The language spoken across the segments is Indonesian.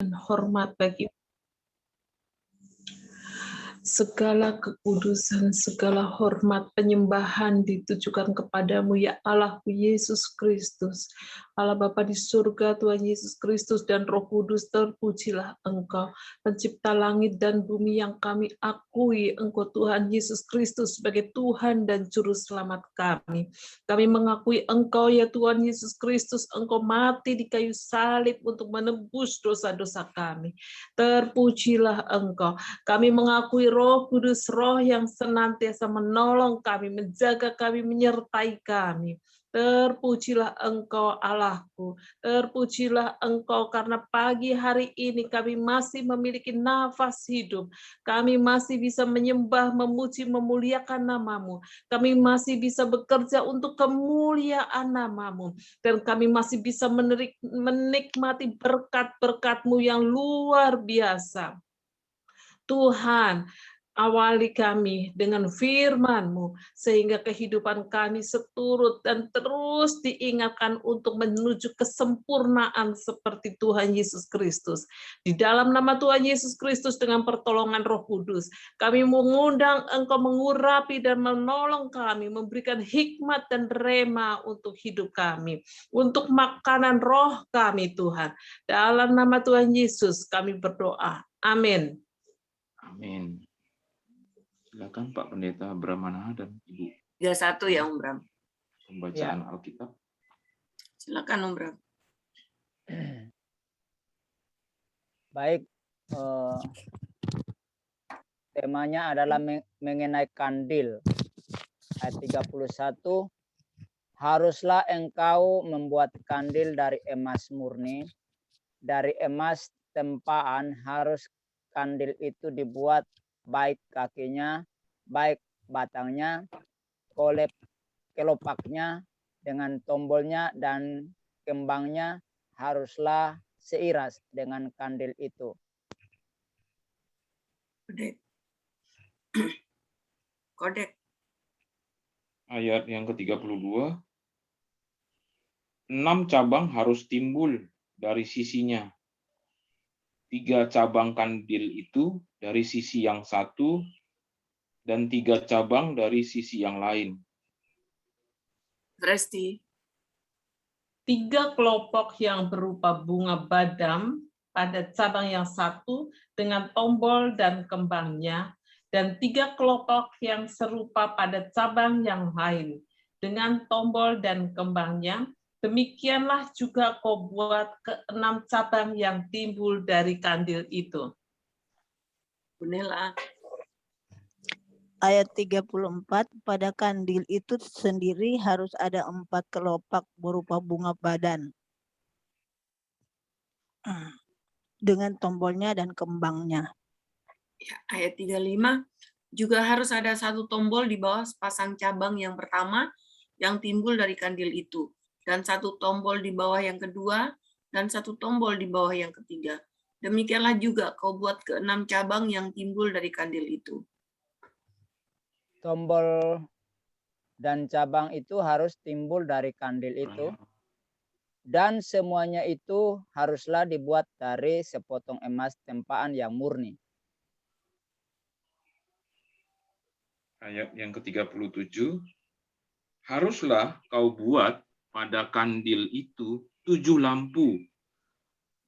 hormat bagi segala kekudusan, segala hormat, penyembahan ditujukan kepadamu, ya Allahku Yesus Kristus. Allah Bapa di surga, Tuhan Yesus Kristus dan Roh Kudus, terpujilah Engkau, pencipta langit dan bumi yang kami akui Engkau Tuhan Yesus Kristus sebagai Tuhan dan Juru Selamat kami. Kami mengakui Engkau ya Tuhan Yesus Kristus, Engkau mati di kayu salib untuk menebus dosa-dosa kami. Terpujilah Engkau. Kami mengakui Roh Kudus, Roh yang senantiasa menolong kami, menjaga kami, menyertai kami. Terpujilah Engkau Allahku, terpujilah Engkau karena pagi hari ini kami masih memiliki nafas hidup. Kami masih bisa menyembah, memuji, memuliakan nama-Mu. Kami masih bisa bekerja untuk kemuliaan nama-Mu. Dan kami masih bisa menikmati berkat-berkat-Mu yang luar biasa. Tuhan, awali kami dengan firman-Mu, sehingga kehidupan kami seturut dan terus diingatkan untuk menuju kesempurnaan seperti Tuhan Yesus Kristus. Di dalam nama Tuhan Yesus Kristus dengan pertolongan Roh Kudus, kami mengundang Engkau mengurapi dan menolong kami, memberikan hikmat dan rema untuk hidup kami, untuk makanan roh kami Tuhan. Dalam nama Tuhan Yesus kami berdoa. Amin. Amin. Silakan Pak Pendeta Bram Manaha dan Ibu. 31 ya Om Bram. Pembacaan Alkitab. Silakan Om Bram. Baik, temanya adalah mengenai kandil. Ayat 31, haruslah engkau membuat kandil dari emas murni, dari emas tempaan harus kandil itu dibuat, baik kakinya, baik batangnya, kelopaknya, dengan tombolnya dan kembangnya haruslah seiras dengan kandil itu. Kodek. Ayat yang ke-32. 6 cabang harus timbul dari sisinya. 3 cabang kandil itu dari sisi yang satu, dan 3 cabang dari sisi yang lain. Resti. 3 kelompok yang berupa bunga badam pada cabang yang satu dengan tombol dan kembangnya, dan 3 kelompok yang serupa pada cabang yang lain dengan tombol dan kembangnya. Demikianlah juga kau buat ke-6 cabang yang timbul dari kandil itu. Bunela. Ayat 34, pada kandil itu sendiri harus ada 4 kelopak berupa bunga badan dengan tombolnya dan kembangnya. Ya, ayat 35, juga harus ada 1 tombol di bawah sepasang cabang yang pertama yang timbul dari kandil itu, dan 1 tombol di bawah yang kedua, dan 1 tombol di bawah yang ketiga. Demikianlah juga kau buat ke-6 cabang yang timbul dari kandil itu. Tombol dan cabang itu harus timbul dari kandil itu, dan semuanya itu haruslah dibuat dari sepotong emas tempaan yang murni. Ayat yang ke-37. Haruslah kau buat pada kandil itu 7 lampu,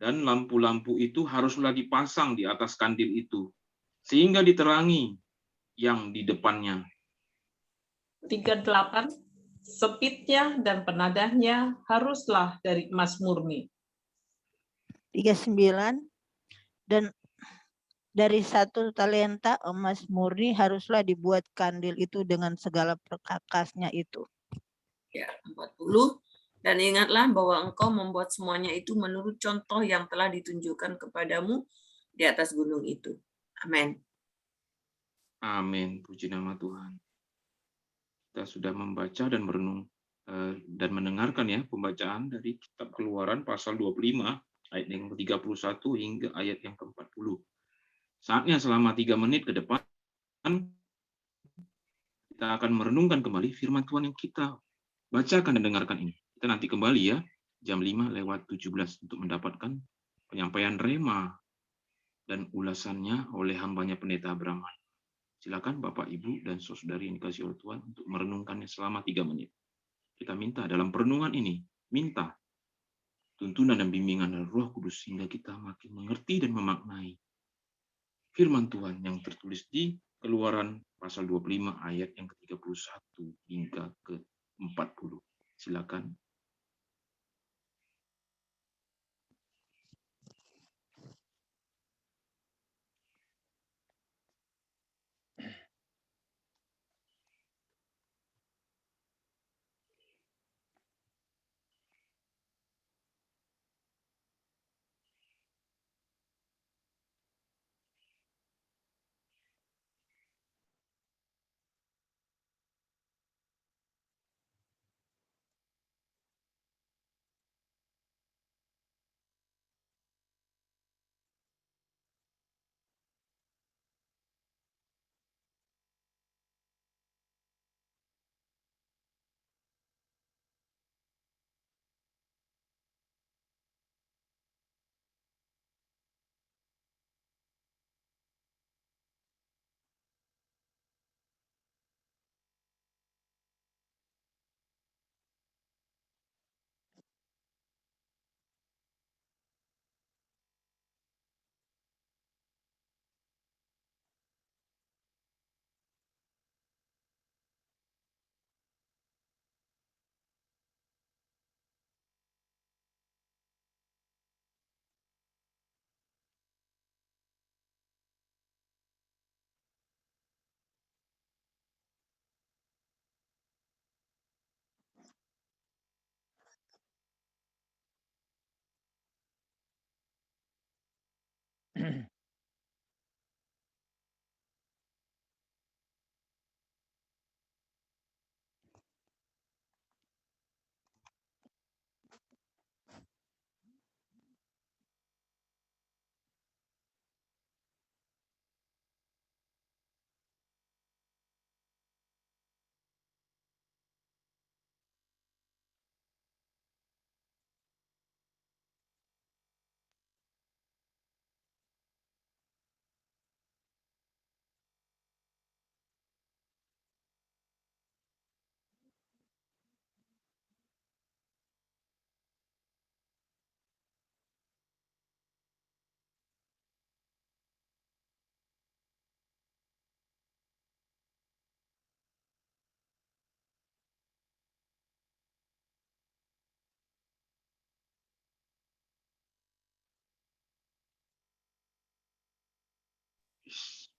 dan lampu-lampu itu haruslah dipasang di atas kandil itu, sehingga diterangi yang di depannya. 38, sepitnya dan penadahnya haruslah dari emas murni. 39, dan dari 1 talenta emas murni haruslah dibuat kandil itu dengan segala perkakasnya itu. Ya, 40. Dan ingatlah bahwa engkau membuat semuanya itu menurut contoh yang telah ditunjukkan kepadamu di atas gunung itu. Amin. Amin. Puji nama Tuhan. Kita sudah membaca dan merenung dan mendengarkan ya pembacaan dari kitab Keluaran pasal 25 ayat yang ke-31 hingga ayat yang ke-40. Saatnya selama 3 menit ke depan kita akan merenungkan kembali firman Tuhan yang kita bacakan dan dengarkan ini. Kita nanti kembali ya jam 5:17 untuk mendapatkan penyampaian rema dan ulasannya oleh hambanya Pendeta Abraham. Silakan Bapak, Ibu, dan saudari yang dikasihi oleh Tuhan untuk merenungkannya selama 3 menit. Kita minta dalam perenungan ini, minta tuntunan dan bimbingan dari Roh Kudus sehingga kita makin mengerti dan memaknai firman Tuhan yang tertulis di Keluaran pasal 25 ayat yang ke-31 hingga ke-40. Silakan.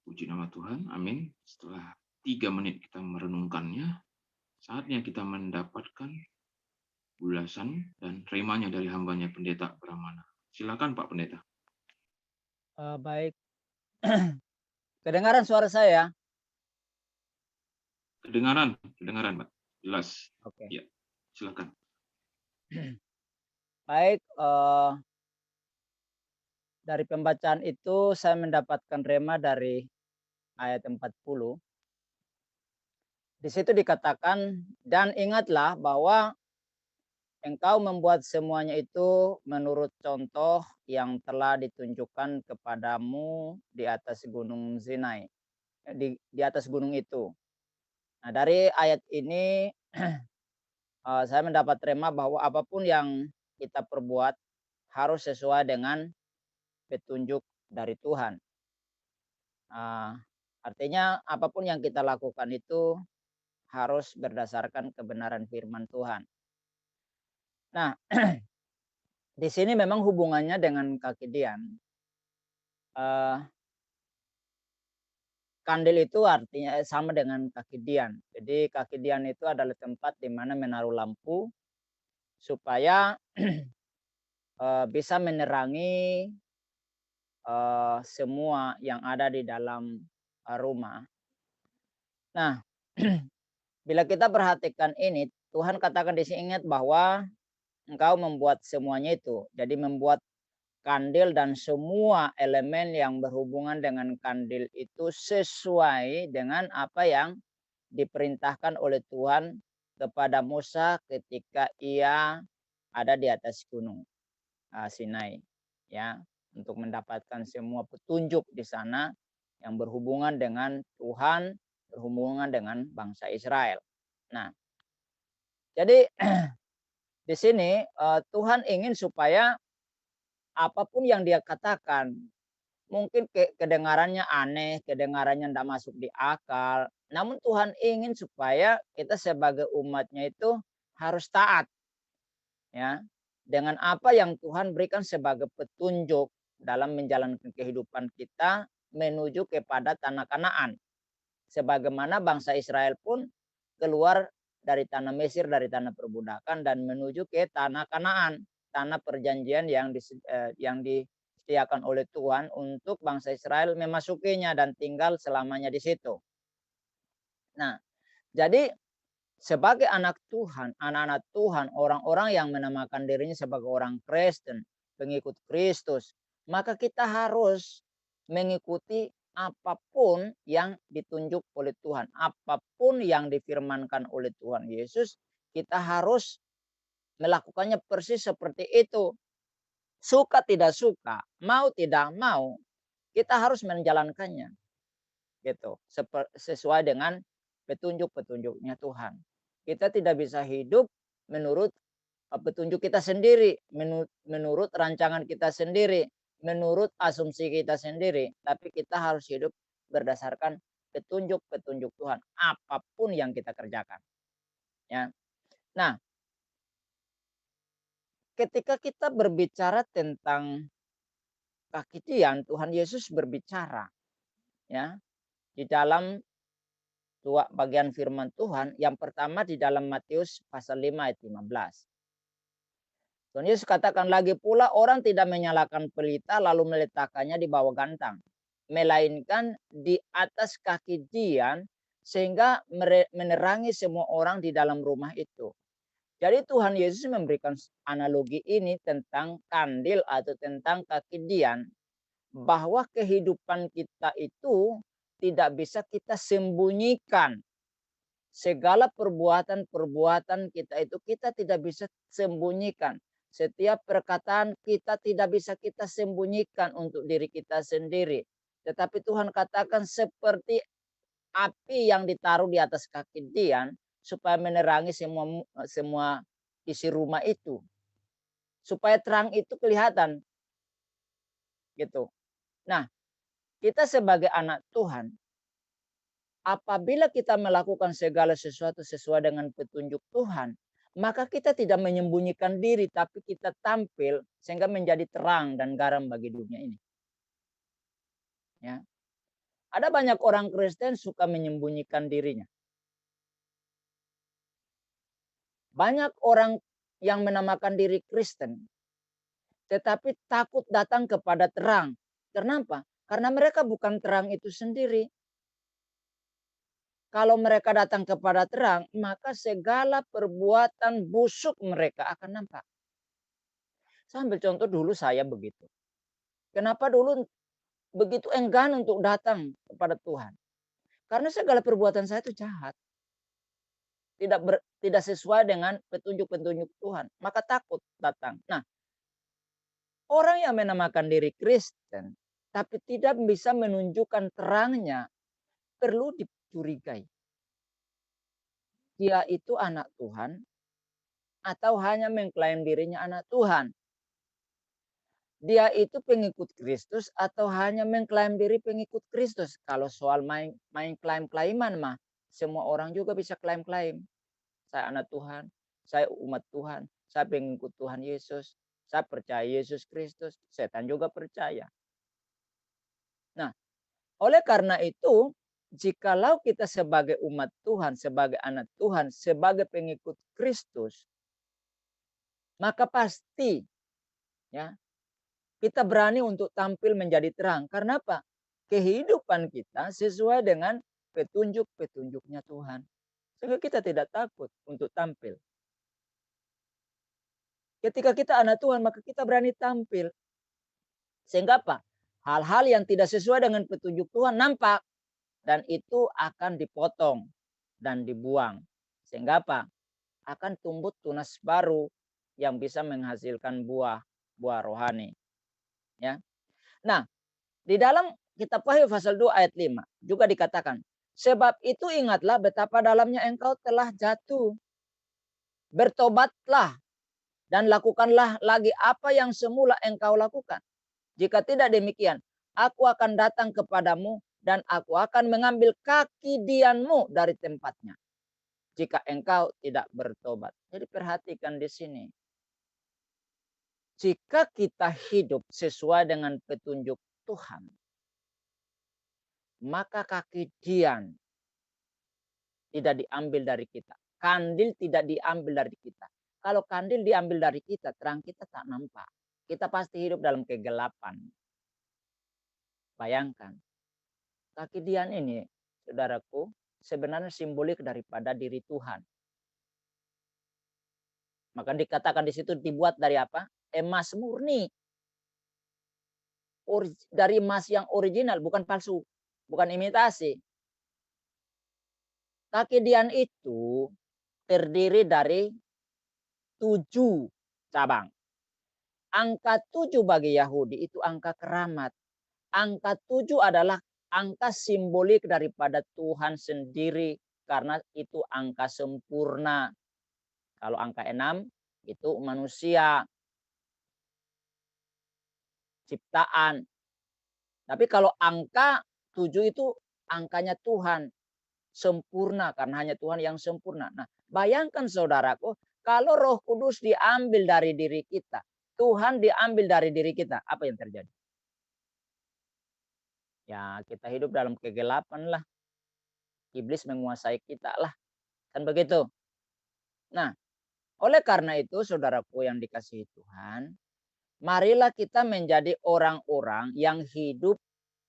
Puji nama Tuhan, amin. Setelah 3 menit kita merenungkannya, saatnya kita mendapatkan ulasan dan remanya dari hambanya Pendeta Brahmana. Silakan Pak Pendeta. Baik. Kedengaran suara saya? Kedengaran Pak. Jelas. Oke. Ya, silakan. Baik, dari pembacaan itu saya mendapatkan rema dari ayat 40. Di situ dikatakan, dan ingatlah bahwa engkau membuat semuanya itu menurut contoh yang telah ditunjukkan kepadamu di atas gunung Sinai, di atas gunung itu. Nah, dari ayat ini saya mendapat rema bahwa apapun yang kita perbuat harus sesuai dengan petunjuk dari Tuhan. Artinya apapun yang kita lakukan itu harus berdasarkan kebenaran firman Tuhan. Nah, di sini memang hubungannya dengan kakidian. Kandil itu artinya sama dengan kakidian. Jadi kakidian itu adalah tempat di mana menaruh lampu supaya bisa menerangi semua yang ada di dalam rumah. Nah, bila kita perhatikan ini, Tuhan katakan di sini, ingat bahwa engkau membuat semuanya itu. Jadi membuat kandil dan semua elemen yang berhubungan dengan kandil itu sesuai dengan apa yang diperintahkan oleh Tuhan kepada Musa ketika ia ada di atas gunung Sinai. ya, untuk mendapatkan semua petunjuk di sana yang berhubungan dengan Tuhan, berhubungan dengan bangsa Israel. Nah, jadi di sini Tuhan ingin supaya apapun yang dia katakan, mungkin kedengarannya aneh, kedengarannya tidak masuk di akal. Namun Tuhan ingin supaya kita sebagai umatnya itu harus taat, ya, dengan apa yang Tuhan berikan sebagai petunjuk dalam menjalankan kehidupan kita menuju kepada tanah Kanaan. Sebagaimana bangsa Israel pun keluar dari tanah Mesir, dari tanah perbudakan dan menuju ke tanah Kanaan, tanah perjanjian yang disediakan oleh Tuhan untuk bangsa Israel memasukinya dan tinggal selamanya di situ. Nah, jadi sebagai anak Tuhan, anak-anak Tuhan, orang-orang yang menamakan dirinya sebagai orang Kristen, pengikut Kristus, maka kita harus mengikuti apapun yang ditunjuk oleh Tuhan, apapun yang difirmankan oleh Tuhan Yesus, kita harus melakukannya persis seperti itu. Suka tidak suka, mau tidak mau, kita harus menjalankannya. Gitu, sesuai dengan petunjuk-petunjuknya Tuhan. Kita tidak bisa hidup menurut petunjuk kita sendiri, menurut rancangan kita sendiri, menurut asumsi kita sendiri, tapi kita harus hidup berdasarkan petunjuk-petunjuk Tuhan apapun yang kita kerjakan. Ya. Nah, ketika kita berbicara tentang kekijian, Tuhan Yesus berbicara, ya, di dalam bagian firman Tuhan. Yang pertama di dalam Matius pasal 5 ayat 15. Tuhan Yesus katakan, lagi pula orang tidak menyalakan pelita lalu meletakkannya di bawah gantang, melainkan di atas kaki dian sehingga menerangi semua orang di dalam rumah itu. Jadi Tuhan Yesus memberikan analogi ini tentang kandil atau tentang kaki dian, bahwa kehidupan kita itu tidak bisa kita sembunyikan. Segala perbuatan-perbuatan kita itu kita tidak bisa sembunyikan. Setiap perkataan kita tidak bisa kita sembunyikan untuk diri kita sendiri. Tetapi Tuhan katakan seperti api yang ditaruh di atas kaki dian supaya menerangi semua isi rumah itu. Supaya terang itu kelihatan. Gitu. Nah, kita sebagai anak Tuhan, apabila kita melakukan segala sesuatu sesuai dengan petunjuk Tuhan, maka kita tidak menyembunyikan diri, tapi kita tampil sehingga menjadi terang dan garam bagi dunia ini. Ya. Ada banyak orang Kristen suka menyembunyikan dirinya. Banyak orang yang menamakan diri Kristen, tetapi takut datang kepada terang. Kenapa? Karena mereka bukan terang itu sendiri. Kalau mereka datang kepada terang, maka segala perbuatan busuk mereka akan nampak. Saya ambil contoh dulu saya begitu. Kenapa dulu begitu enggan untuk datang kepada Tuhan? Karena segala perbuatan saya itu jahat. Tidak sesuai dengan petunjuk-petunjuk Tuhan. Maka takut datang. Nah, orang yang menamakan diri Kristen, tapi tidak bisa menunjukkan terangnya, perlu dicurigai. Dia itu anak Tuhan atau hanya mengklaim dirinya anak Tuhan. Dia itu pengikut Kristus atau hanya mengklaim diri pengikut Kristus. Kalau soal main klaim-klaiman mah, semua orang juga bisa klaim-klaim. Saya anak Tuhan, saya umat Tuhan, saya pengikut Tuhan Yesus, saya percaya Yesus Kristus, setan juga percaya. Nah, oleh karena itu, jikalau kita sebagai umat Tuhan, sebagai anak Tuhan, sebagai pengikut Kristus, maka pasti ya kita berani untuk tampil menjadi terang. Karena apa? Kehidupan kita sesuai dengan petunjuk-petunjuknya Tuhan. Sehingga kita tidak takut untuk tampil. Ketika kita anak Tuhan, maka kita berani tampil. Sehingga apa? Hal-hal yang tidak sesuai dengan petunjuk Tuhan nampak. Dan itu akan dipotong dan dibuang. Sehingga apa? Akan tumbuh tunas baru yang bisa menghasilkan buah rohani. Ya. Nah, di dalam kitab Wahyu pasal 2 ayat 5 juga dikatakan, sebab itu ingatlah betapa dalamnya engkau telah jatuh. Bertobatlah dan lakukanlah lagi apa yang semula engkau lakukan. Jika tidak demikian, aku akan datang kepadamu dan aku akan mengambil kaki Dianmu dari tempatnya. Jika engkau tidak bertobat. Jadi perhatikan di sini. Jika kita hidup sesuai dengan petunjuk Tuhan, maka kaki Dian tidak diambil dari kita. Kandil tidak diambil dari kita. Kalau kandil diambil dari kita, terang kita tak nampak. Kita pasti hidup dalam kegelapan. Bayangkan, kaki Dian ini, saudaraku, sebenarnya simbolik daripada diri Tuhan. Maka dikatakan di situ dibuat dari apa? Emas murni. Dari emas yang original, bukan palsu, bukan imitasi. Kaki Dian itu terdiri dari 7 cabang. Angka 7 bagi Yahudi itu angka keramat. Angka 7 adalah angka simbolik daripada Tuhan sendiri karena itu angka sempurna. Kalau angka 6 itu manusia, ciptaan. Tapi kalau angka 7 itu angkanya Tuhan, sempurna karena hanya Tuhan yang sempurna. Nah, bayangkan saudaraku, kalau Roh Kudus diambil dari diri kita, Tuhan diambil dari diri kita, apa yang terjadi? Ya, kita hidup dalam kegelapan lah. Iblis menguasai kita lah. Kan begitu? Nah, oleh karena itu saudaraku yang dikasihi Tuhan, marilah kita menjadi orang-orang yang hidup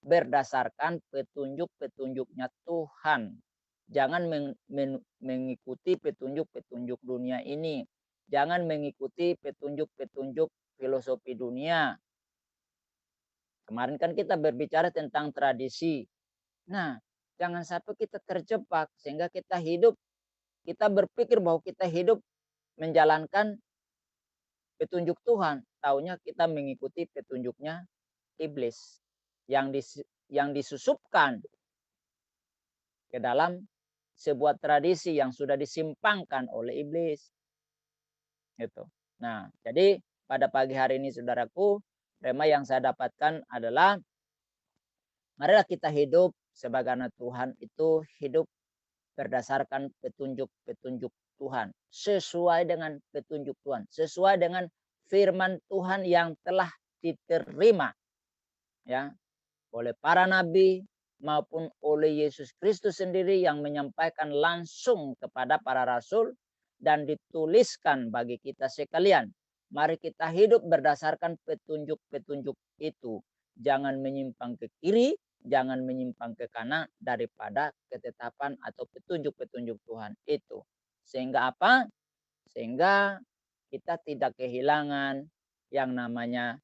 berdasarkan petunjuk-petunjuknya Tuhan. Jangan mengikuti petunjuk-petunjuk dunia ini. Jangan mengikuti petunjuk-petunjuk filosofi dunia. Kemarin kan kita berbicara tentang tradisi. Nah, jangan sampai kita terjebak sehingga kita berpikir bahwa kita hidup menjalankan petunjuk Tuhan. Taunya kita mengikuti petunjuknya iblis yang disusupkan ke dalam sebuah tradisi yang sudah disimpangkan oleh iblis. Gitu. Nah, jadi pada pagi hari ini saudaraku, tema yang saya dapatkan adalah marilah kita hidup sebagai anak Tuhan itu hidup berdasarkan petunjuk-petunjuk Tuhan, sesuai dengan petunjuk Tuhan, sesuai dengan firman Tuhan yang telah diterima ya oleh para nabi maupun oleh Yesus Kristus sendiri yang menyampaikan langsung kepada para rasul dan dituliskan bagi kita sekalian. Mari kita hidup berdasarkan petunjuk-petunjuk itu. Jangan menyimpang ke kiri, jangan menyimpang ke kanan daripada ketetapan atau petunjuk-petunjuk Tuhan itu. Sehingga apa? Sehingga kita tidak kehilangan yang namanya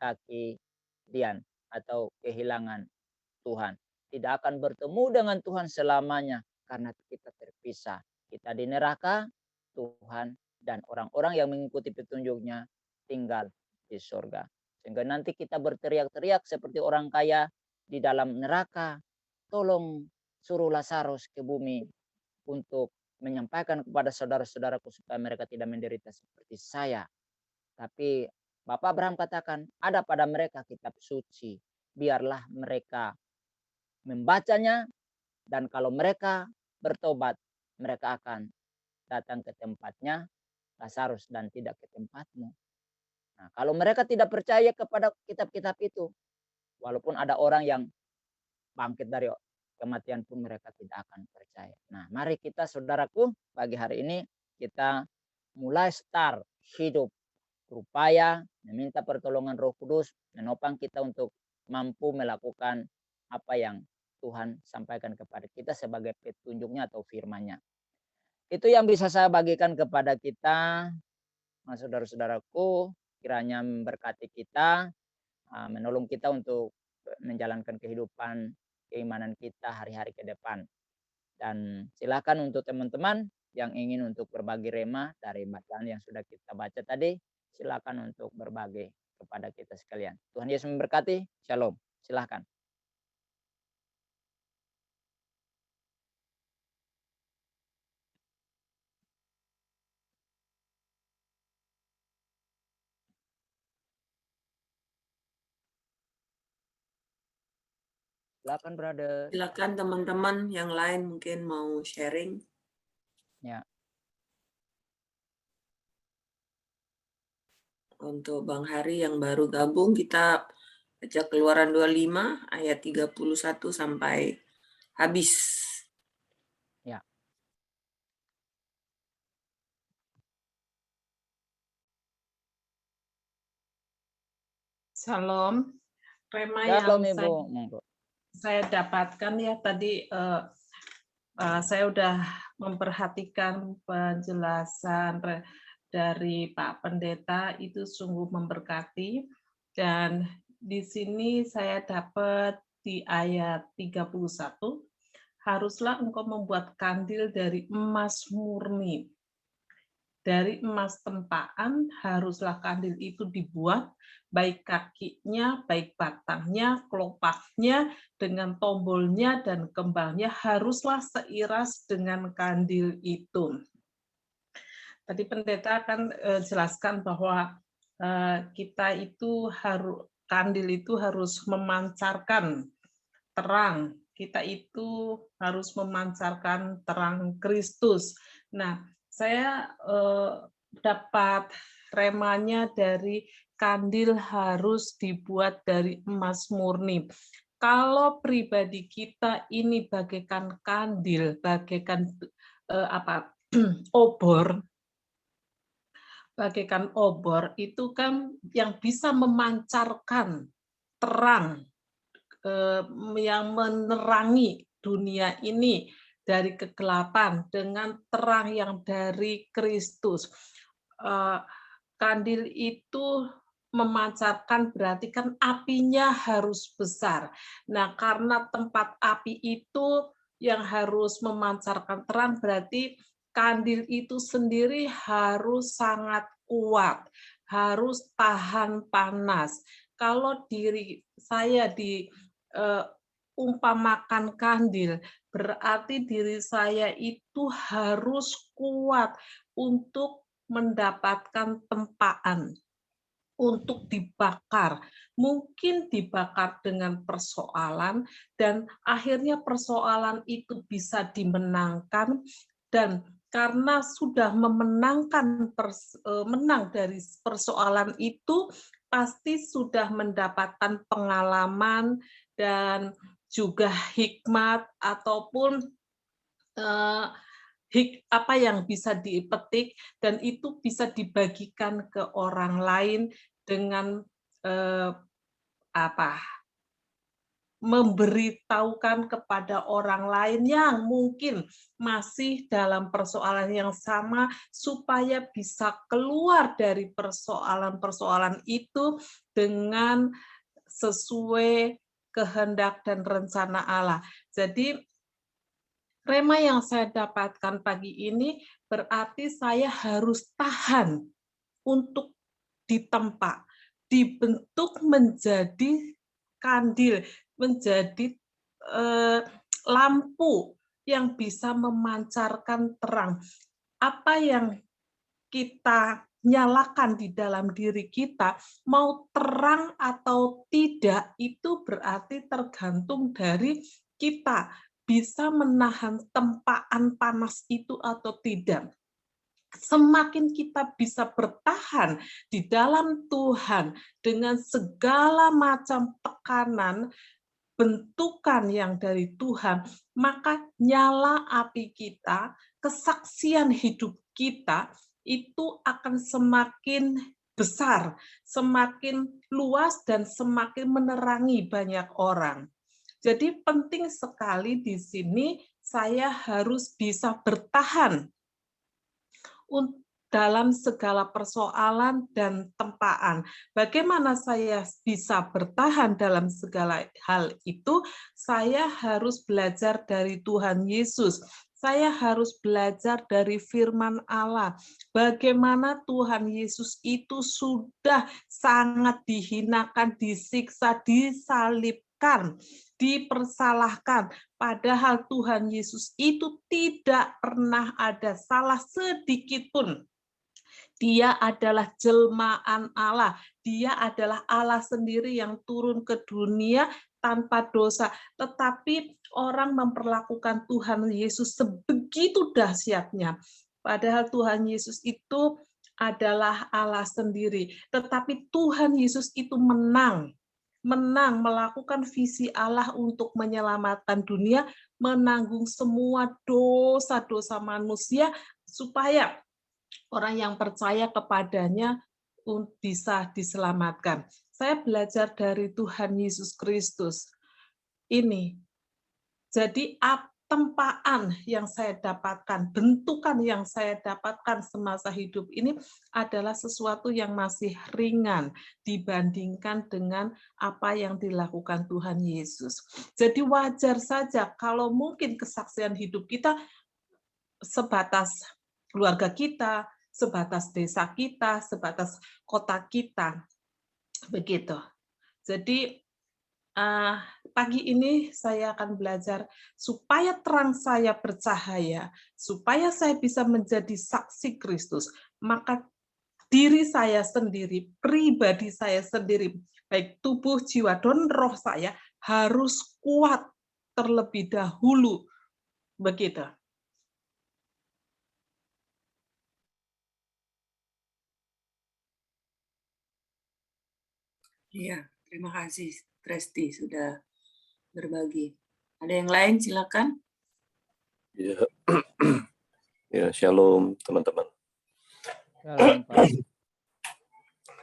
kaki Dian atau kehilangan Tuhan. Tidak akan bertemu dengan Tuhan selamanya karena kita terpisah. Kita di neraka, Tuhan dan orang-orang yang mengikuti petunjuknya tinggal di surga. Sehingga nanti kita berteriak-teriak seperti orang kaya di dalam neraka. Tolong suruh Lazarus ke bumi untuk menyampaikan kepada saudara-saudaraku supaya mereka tidak menderita seperti saya. Tapi Bapak Abraham katakan, ada pada mereka kitab suci. Biarlah mereka membacanya, dan kalau mereka bertobat, mereka akan datang ke tempatnya Lazarus dan tidak ke tempatmu. Nah, kalau mereka tidak percaya kepada kitab-kitab itu, walaupun ada orang yang bangkit dari kematian pun mereka tidak akan percaya. Nah, mari kita saudaraku, pagi hari ini kita mulai start hidup berupaya meminta pertolongan Roh Kudus menopang kita untuk mampu melakukan apa yang Tuhan sampaikan kepada kita sebagai petunjuknya atau firman-Nya. Itu yang bisa saya bagikan kepada kita, saudara-saudaraku, kiranya memberkati kita, menolong kita untuk menjalankan kehidupan keimanan kita hari-hari ke depan. Dan silakan untuk teman-teman yang ingin untuk berbagi rema dari bacaan yang sudah kita baca tadi, silakan untuk berbagi. kepada kita sekalian. Tuhan Yesus memberkati. Shalom. Silahkan. Silakan, brother. Silakan teman-teman yang lain mungkin mau sharing. Ya. Untuk Bang Hari yang baru gabung, kita baca Keluaran 25 ayat 31 sampai habis. Ya. Shalom. Rema Shalom, yang Ibu. saya dapatkan ya tadi saya udah memperhatikan penjelasan dari Pak Pendeta, itu sungguh memberkati. Dan di sini saya dapat di ayat 31, haruslah engkau membuat kandil dari emas murni. Dari emas tempaan haruslah kandil itu dibuat, baik kakinya, baik batangnya, kelopaknya, dengan tombolnya dan kembangnya haruslah seiras dengan kandil itu. Tadi pendeta akan jelaskan bahwa kita itu kandil itu harus memancarkan terang. Kita itu harus memancarkan terang Kristus. Nah, saya dapat remanya dari kandil harus dibuat dari emas murni. Kalau pribadi kita ini bagaikan kandil, bagaikan obor, bagaikan obor itu kan yang bisa memancarkan terang, yang menerangi dunia ini dari kegelapan dengan terang yang dari Kristus. Kandil itu memancarkan berarti kan apinya harus besar. Nah, karena tempat api itu yang harus memancarkan terang berarti kandil itu sendiri harus sangat kuat, harus tahan panas. Kalau diri saya diumpamakan kandil, berarti diri saya itu harus kuat untuk mendapatkan tempaan, untuk dibakar. Mungkin dibakar dengan persoalan, dan akhirnya persoalan itu bisa dimenangkan, dan karena sudah menang dari persoalan itu, pasti sudah mendapatkan pengalaman dan juga hikmat ataupun apa yang bisa dipetik, dan itu bisa dibagikan ke orang lain dengan memberitahukan kepada orang lain yang mungkin masih dalam persoalan yang sama, supaya bisa keluar dari persoalan-persoalan itu dengan sesuai kehendak dan rencana Allah. Jadi rema yang saya dapatkan pagi ini berarti saya harus tahan untuk ditempa, dibentuk menjadi kandil, menjadi lampu yang bisa memancarkan terang. Apa yang kita nyalakan di dalam diri kita, mau terang atau tidak, itu berarti tergantung dari kita bisa menahan tempaan panas itu atau tidak. Semakin kita bisa bertahan di dalam Tuhan dengan segala macam tekanan, bentukan yang dari Tuhan, maka nyala api kita, kesaksian hidup kita itu akan semakin besar, semakin luas, dan semakin menerangi banyak orang. Jadi penting sekali di sini saya harus bisa bertahan dalam segala persoalan dan tempaan. Bagaimana saya bisa bertahan dalam segala hal itu? Saya harus belajar dari Tuhan Yesus. Saya harus belajar dari firman Allah. Bagaimana Tuhan Yesus itu sudah sangat dihinakan, disiksa, disalibkan, dipersalahkan. Padahal Tuhan Yesus itu tidak pernah ada salah sedikit pun. Dia adalah jelmaan Allah. Dia adalah Allah sendiri yang turun ke dunia tanpa dosa. Tetapi orang memperlakukan Tuhan Yesus sebegitu dahsyatnya. Padahal Tuhan Yesus itu adalah Allah sendiri. Tetapi Tuhan Yesus itu menang melakukan visi Allah untuk menyelamatkan dunia, menanggung semua dosa-dosa manusia supaya orang yang percaya kepadanya bisa diselamatkan. Saya belajar dari Tuhan Yesus Kristus. Ini, jadi tempaan yang saya dapatkan, bentukan yang saya dapatkan semasa hidup ini adalah sesuatu yang masih ringan dibandingkan dengan apa yang dilakukan Tuhan Yesus. Jadi wajar saja kalau mungkin kesaksian hidup kita sebatas keluarga kita, sebatas desa kita, sebatas kota kita. Begitu. Jadi pagi ini saya akan belajar supaya terang saya bercahaya, supaya saya bisa menjadi saksi Kristus, maka diri saya sendiri, pribadi saya sendiri, baik tubuh, jiwa, dan roh saya harus kuat terlebih dahulu. Begitu. Iya, terima kasih Tresti sudah berbagi. Ada yang lain silakan. Ya, ya shalom teman-teman. Shalom, Pak.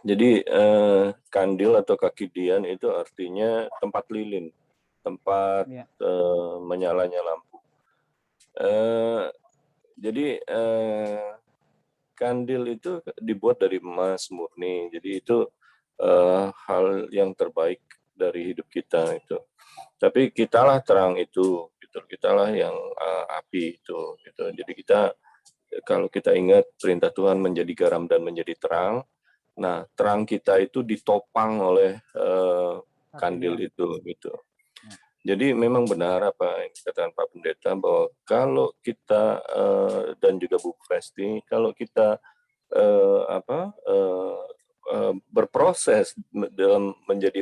Jadi kandil atau kaki dian itu artinya tempat lilin, tempat Ya. menyalanya lampu. Jadi kandil itu dibuat dari emas murni. Jadi itu hal yang terbaik dari hidup kita itu. Tapi kitalah terang itu, gitu. Kitalah yang api itu, gitu. Jadi kita kalau kita ingat perintah Tuhan menjadi garam dan menjadi terang, nah terang kita itu ditopang oleh kandil itu, gitu. Jadi memang benar apa yang dikatakan Pak Pendeta bahwa kalau kita dan juga Bu Presti, kalau kita berproses dalam menjadi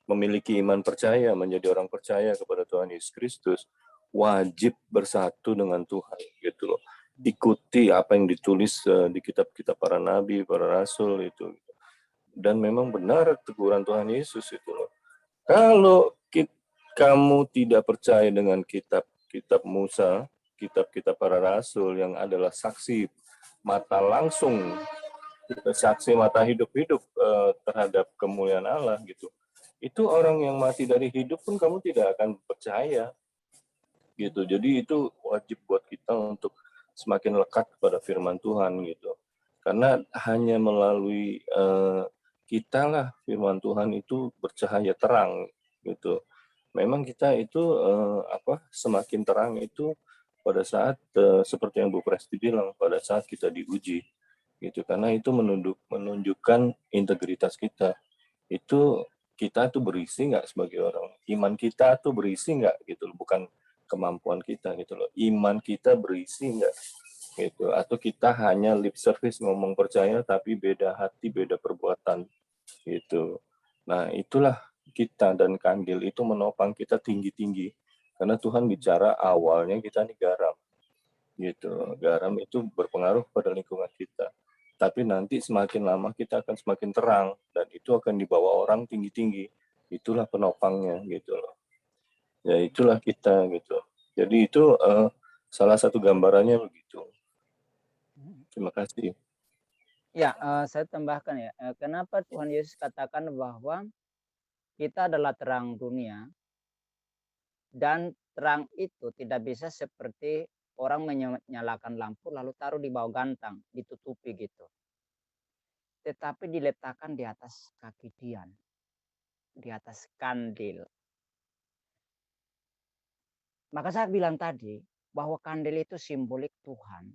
memiliki iman percaya, menjadi orang percaya kepada Tuhan Yesus Kristus, wajib bersatu dengan Tuhan, gitu loh. Ikuti apa yang ditulis di kitab-kitab para nabi, para rasul itu. Dan memang benar teguran Tuhan Yesus itu loh. Kalau kamu tidak percaya dengan kitab Musa, kitab-kitab para rasul yang adalah saksi mata langsung, saksi mata hidup-hidup terhadap kemuliaan Allah gitu. Itu orang yang mati dari hidup pun kamu tidak akan percaya gitu. Jadi itu wajib buat kita untuk semakin lekat kepada firman Tuhan gitu. Karena hanya melalui kita lah firman Tuhan itu bercahaya terang gitu. Memang kita itu semakin terang itu pada saat seperti yang Bu Presti bilang, pada saat kita diuji gitu, karena itu menunjukkan integritas kita. Itu kita tuh berisi nggak sebagai orang, iman kita tuh berisi nggak gitu, bukan kemampuan kita gitu loh, iman kita berisi nggak gitu, atau kita hanya lip service ngomong percaya tapi beda hati, beda perbuatan gitu. Nah itulah kita, dan kandil itu menopang kita tinggi-tinggi, karena Tuhan bicara awalnya kita nih garam gitu. Garam itu berpengaruh pada lingkungan kita, tapi nanti semakin lama kita akan semakin terang dan itu akan dibawa orang tinggi-tinggi. Itulah penopangnya gitu loh. Ya itulah kita gitu. Jadi itu salah satu gambarannya begitu. Terima kasih. Ya, saya tambahkan ya. Kenapa Tuhan Yesus katakan bahwa kita adalah terang dunia, dan terang itu tidak bisa seperti orang menyalakan lampu lalu taruh di bawah gantang, ditutupi gitu. Tetapi diletakkan di atas kaki dian, di atas kandil. Maka saya bilang tadi, bahwa kandil itu simbolik Tuhan,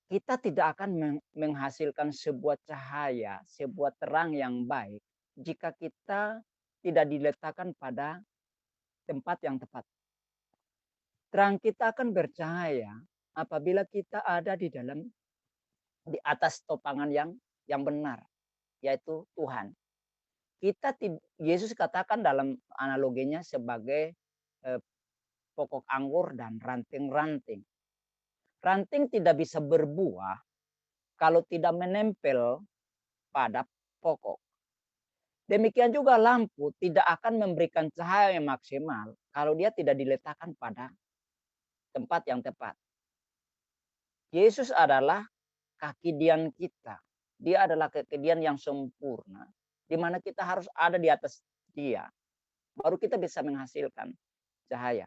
kita tidak akan menghasilkan sebuah cahaya, sebuah terang yang baik jika kita tidak diletakkan pada tempat yang tepat. Terang kita akan bercahaya apabila kita ada di atas topangan yang benar, yaitu Tuhan. Yesus katakan dalam analoginya sebagai pokok anggur dan ranting-ranting. Ranting tidak bisa berbuah kalau tidak menempel pada pokok. Demikian juga lampu tidak akan memberikan cahaya yang maksimal kalau dia tidak diletakkan pada tempat yang tepat. Yesus adalah kaki dian kita. Dia adalah kaki dian yang sempurna, di mana kita harus ada di atas dia. Baru kita bisa menghasilkan cahaya.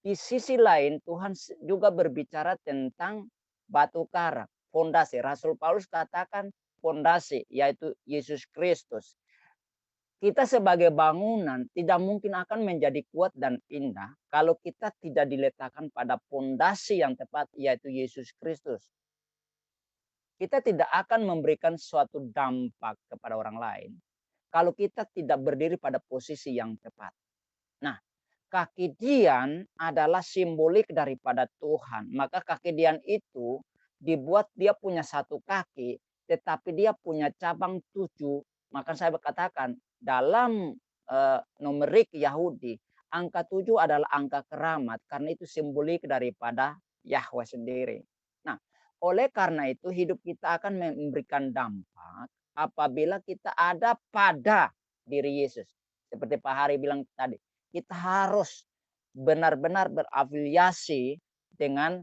Di sisi lain, Tuhan juga berbicara tentang batu karang, fondasi. Rasul Paulus katakan fondasi, yaitu Yesus Kristus. Kita sebagai bangunan tidak mungkin akan menjadi kuat dan indah kalau kita tidak diletakkan pada fondasi yang tepat, yaitu Yesus Kristus. Kita tidak akan memberikan suatu dampak kepada orang lain kalau kita tidak berdiri pada posisi yang tepat. Nah, kaki dian adalah simbolik daripada Tuhan. Maka kaki dian itu dibuat dia punya satu kaki, tetapi dia punya cabang 7. Maka saya katakan dalam numerik Yahudi, angka 7 adalah angka keramat. Karena itu simbolik daripada Yahweh sendiri. Nah, oleh karena itu hidup kita akan memberikan dampak apabila kita ada pada diri Yesus. Seperti Pak Hari bilang tadi. Kita harus benar-benar berafiliasi dengan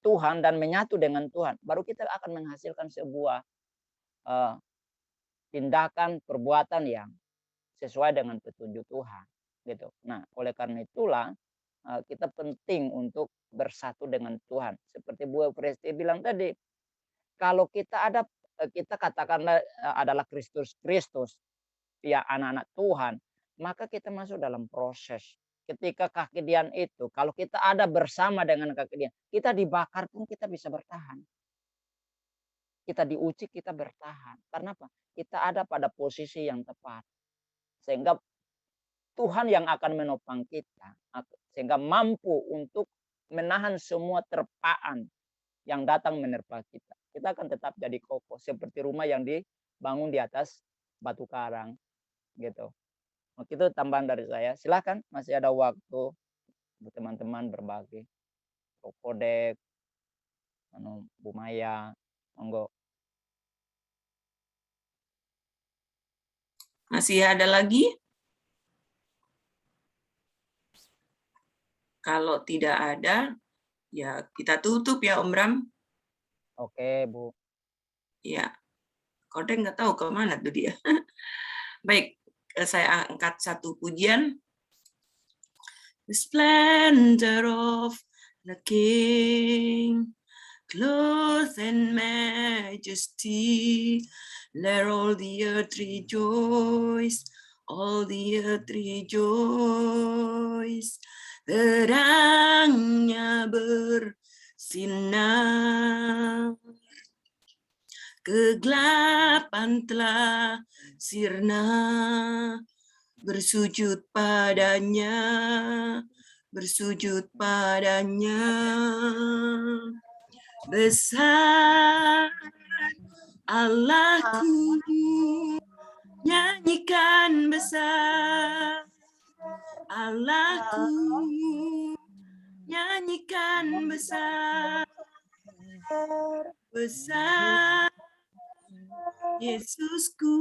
Tuhan dan menyatu dengan Tuhan. Baru kita akan menghasilkan sebuah tindakan, perbuatan yang sesuai dengan petunjuk Tuhan. Gitu. Nah, oleh karena itulah kita penting untuk bersatu dengan Tuhan. Seperti Bu Presti bilang tadi, kalau kita katakanlah adalah Kristus, ya anak-anak Tuhan, maka kita masuk dalam proses. Ketika kaki dian itu, kalau kita ada bersama dengan kaki dian, kita dibakar pun kita bisa bertahan. Kita diuji, kita bertahan. Karena apa? Kita ada pada posisi yang tepat. Sehingga Tuhan yang akan menopang kita. Sehingga mampu untuk menahan semua terpaan yang datang menerpa kita. Kita akan tetap jadi kokoh. Seperti rumah yang dibangun di atas batu karang. Gitu. Itu tambahan dari saya. Silakan, masih ada waktu teman-teman berbagi. Kodek, Bu Maya, monggo. Masih ada lagi? Kalau tidak ada, ya kita tutup ya Om Bram. Oke, Bu. Ya, Kodek nggak tahu kemana tuh dia. Baik, saya angkat satu pujian. The splendor of the King, clothed in majesty, let all the earth rejoice, all the earth rejoice. Terangnya bersinar, kegelapan telah sirna, bersujud padanya, bersujud padanya. Besar Allahku, nyanyikan besar Allahku, nyanyikan besar, besar Yesusku.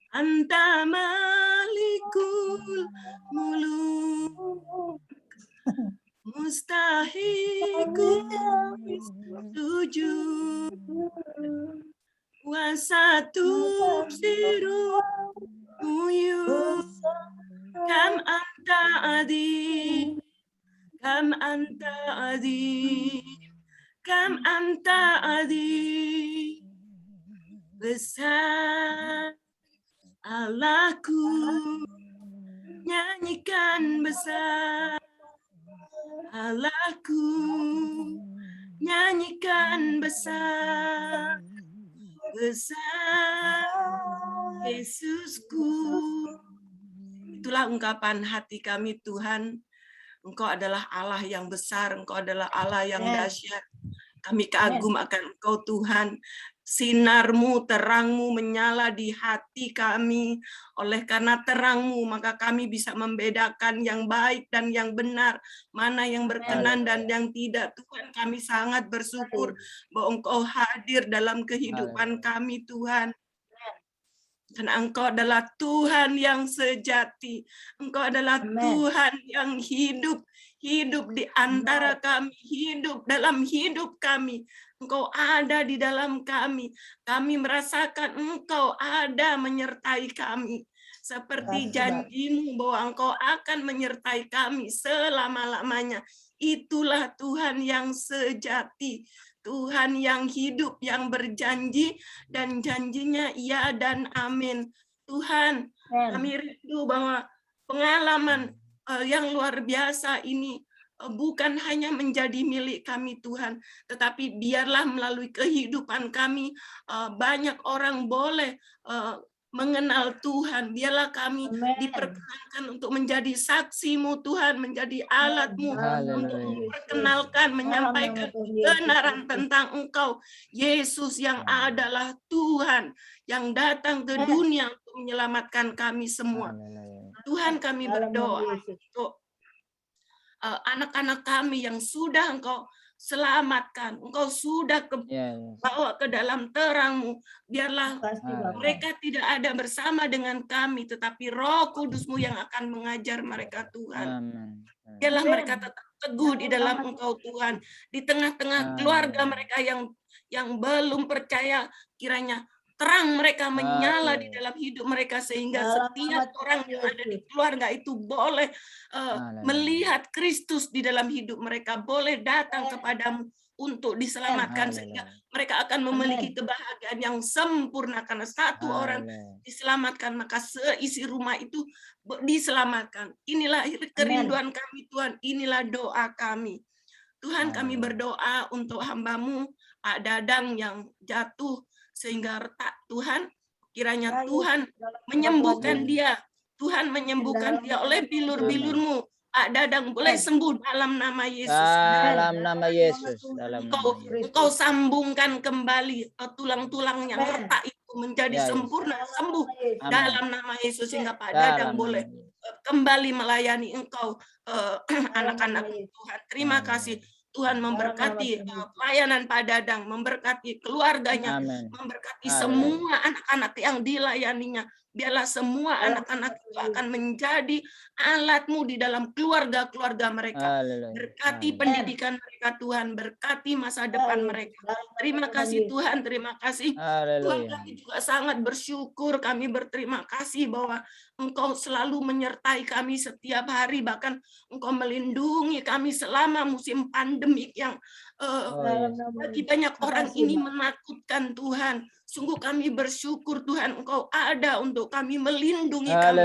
Anta malikul muluk, mustahikul sujud, kuasa tufsiru uyuk, kam anta adim, kam anta adim, kam anta adim. Besar Allahku, nyanyikan besar Allahku, nyanyikan besar Yesusku. Itulah ungkapan hati kami Tuhan. Engkau adalah Allah yang besar, Engkau adalah Allah yang dahsyat. Kami kagum akan Engkau Tuhan. Sinarmu, terangmu menyala di hati kami. Oleh karena terangmu, maka kami bisa membedakan yang baik dan yang benar. Mana yang berkenan dan yang tidak. Tuhan, kami sangat bersyukur bahwa Engkau hadir dalam kehidupan kami Tuhan. Dan Engkau adalah Tuhan yang sejati. Engkau adalah Tuhan yang hidup. Hidup di antara kami. Hidup dalam hidup kami. Engkau ada di dalam kami. Kami merasakan Engkau ada menyertai kami. Seperti janjimu bahwa Engkau akan menyertai kami selama-lamanya. Itulah Tuhan yang sejati. Tuhan yang hidup, yang berjanji, dan janjinya ya dan amin. Tuhan, kami rindu bahwa pengalaman yang luar biasa ini bukan hanya menjadi milik kami Tuhan, tetapi biarlah melalui kehidupan kami banyak orang boleh mengenal Tuhan. Biarlah kami diperkenankan untuk menjadi saksi-Mu Tuhan, menjadi alat-Mu untuk memperkenalkan, menyampaikan kebenaran tentang Engkau, Yesus yang adalah Tuhan, yang datang ke dunia untuk menyelamatkan kami semua. Tuhan, kami berdoa untuk anak-anak kami yang sudah Engkau selamatkan, Engkau sudah bawa ke dalam terang-Mu. Biarlah mereka tidak ada bersama dengan kami, tetapi Roh Kudus-Mu yang akan mengajar mereka Tuhan. Biarlah mereka tetap teguh di dalam Engkau Tuhan, di tengah-tengah keluarga mereka yang belum percaya, kiranya terang mereka menyala di dalam hidup mereka, sehingga setiap orang yang ada di keluarga itu boleh melihat Kristus di dalam hidup mereka, boleh datang kepadamu untuk diselamatkan, sehingga mereka akan memiliki kebahagiaan yang sempurna karena satu orang diselamatkan, maka seisi rumah itu diselamatkan. Inilah kerinduan kami Tuhan, inilah doa kami. Tuhan, kami berdoa untuk hamba-Mu Pak Dadang yang jatuh sehingga retak. Tuhan, kiranya Tuhan menyembuhkan dia. Tuhan menyembuhkan dia oleh bilur-bilur-Mu. Pak Dadang boleh sembuh dalam nama Yesus. Dalam nama Yesus. Engkau sambungkan kembali tulang-tulang yang retak itu menjadi sempurna, sembuh dalam nama Yesus, sehingga Pak Dadang boleh kembali melayani Engkau, anak-anak Tuhan. Terima kasih. Tuhan memberkati pelayanan Pak Dadang, memberkati keluarganya, memberkati semua anak-anak yang dilayaninya. Biarlah semua anak-anak itu akan menjadi alat-Mu di dalam keluarga-keluarga mereka. Berkati pendidikan mereka Tuhan, berkati masa depan mereka. Terima kasih Tuhan, terima kasih. Tuhan, kami juga sangat bersyukur, kami berterima kasih bahwa Engkau selalu menyertai kami setiap hari, bahkan Engkau melindungi kami selama musim pandemik yang bagi banyak orang ini menakutkan Tuhan. Sungguh kami bersyukur Tuhan, Engkau ada untuk kami, melindungi kami,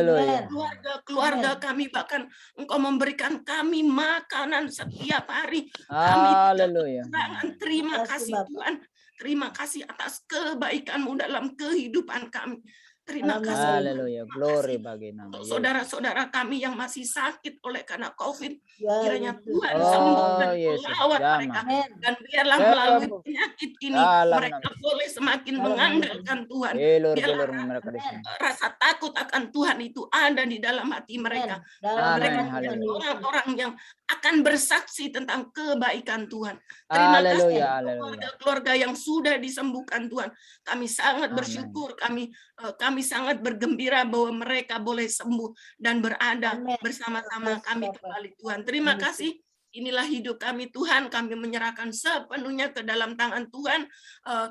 keluarga kami, bahkan Engkau memberikan kami makanan setiap hari. Kami tidak kekurangan. Terima kasih Tuhan. Terima kasih atas kebaikan-Mu dalam kehidupan kami. Terima kasih. Glory bagi nama Yesus. Saudara-saudara kami yang masih sakit oleh karena COVID, kiranya Tuhan sembuhkan, melawat mereka, dan biarlah melalui penyakit ini mereka boleh semakin mengandalkan Tuhan. Biarlah rasa takut akan Tuhan itu ada di dalam hati mereka. Mereka menjadi orang-orang yang akan bersaksi tentang kebaikan Tuhan. Terima kasih keluarga-keluarga yang sudah disembuhkan Tuhan. Kami sangat bersyukur, kami sangat bergembira bahwa mereka boleh sembuh dan berada bersama-sama kami kembali Tuhan. Terima kasih. Inilah hidup kami Tuhan, kami menyerahkan sepenuhnya ke dalam tangan Tuhan.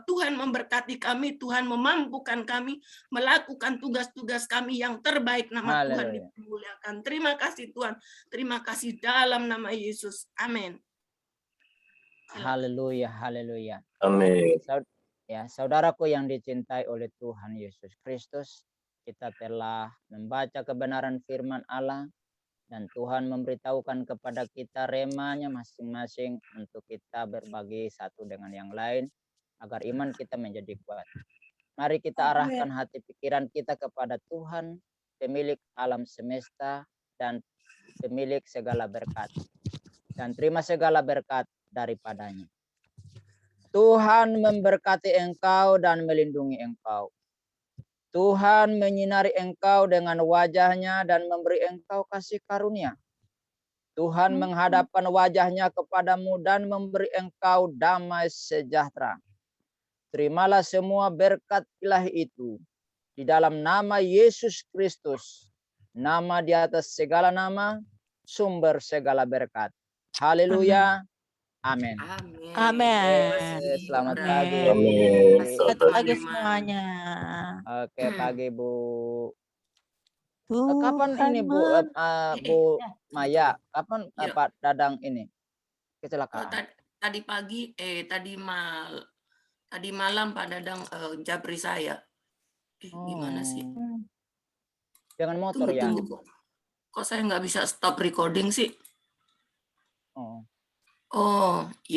Tuhan memberkati kami, Tuhan memampukan kami melakukan tugas-tugas kami yang terbaik. Nama Tuhan dimuliakan. Terima kasih Tuhan. Terima kasih dalam nama Yesus. Amin. Haleluya, haleluya. Amin. Ya, saudaraku yang dicintai oleh Tuhan Yesus Kristus, kita telah membaca kebenaran firman Allah dan Tuhan memberitahukan kepada kita remanya masing-masing untuk kita berbagi satu dengan yang lain agar iman kita menjadi kuat. Mari kita arahkan hati pikiran kita kepada Tuhan, pemilik alam semesta dan pemilik segala berkat. Dan terima segala berkat daripadanya. Tuhan memberkati engkau dan melindungi engkau. Tuhan menyinari engkau dengan wajah-Nya dan memberi engkau kasih karunia. Tuhan menghadapkan wajah-Nya kepadamu dan memberi engkau damai sejahtera. Terimalah semua berkat ilahi itu di dalam nama Yesus Kristus, nama di atas segala nama, sumber segala berkat. Haleluya. Amin. Amin. Amin. Selamat Bunda. pagi. Amin. Kasih Selamat pagi teman-teman. semuanya. Oke, pagi Bu. Tuhan Kapan ini Bu Bu Maya? Kapan Iya. Pak Dadang ini Oh, kecelakaan? tadi pagi, tadi malam Pak Dadang japri saya. Gimana sih? Dengan motor ya? Tunggu. Kok saya nggak bisa stop recording sih? Oh. Oh,